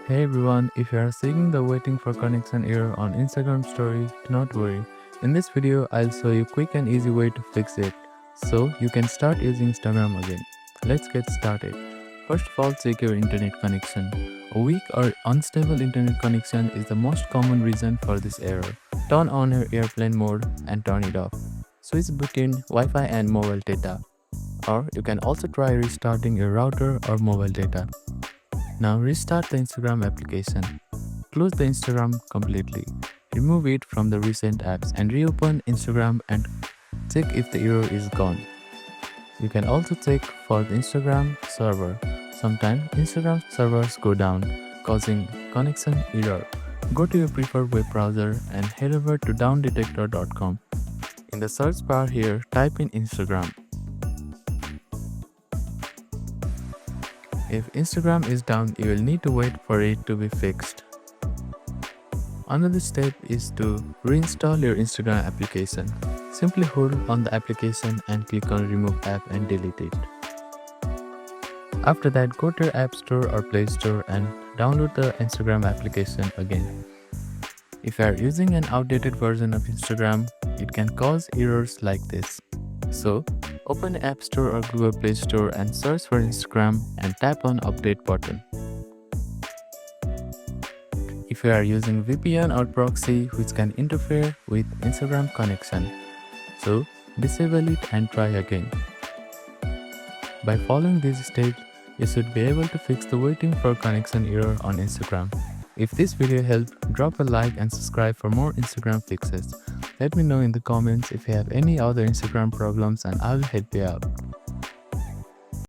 Hey everyone, if you are seeing the waiting for connection error on Instagram story, do not worry. In this video, I'll show you quick and easy way to fix it so you can start using Instagram again. Let's get started. First of all, check your internet connection. A weak or unstable internet connection is the most common reason for this error. Turn on your airplane mode and turn it off. Switch between Wi-Fi and mobile data. Or you can also try restarting your router or mobile data. Now restart the Instagram application. Close the Instagram completely. Remove it from the recent apps and reopen Instagram and check if the error is gone. You can also check for the Instagram server. Sometimes Instagram servers go down, causing connection error. Go to your preferred web browser and head over to downdetector.com. In the search bar here, type in Instagram. If Instagram is down, you will need to wait for it to be fixed. Another step is to reinstall your Instagram application. Simply hold on the application and click on remove app and delete it. After that, go to your App Store or Play Store and download the Instagram application again. If you are using an outdated version of Instagram, it can cause errors like this. So, open App Store or Google Play Store and search for Instagram and tap on Update button. If you are using VPN or proxy which can interfere with Instagram connection, so disable it and try again. By following these steps, you should be able to fix the waiting for connection error on Instagram. If this video helped, drop a like and subscribe for more Instagram fixes. Let me know in the comments if you have any other Instagram problems and I will help you out.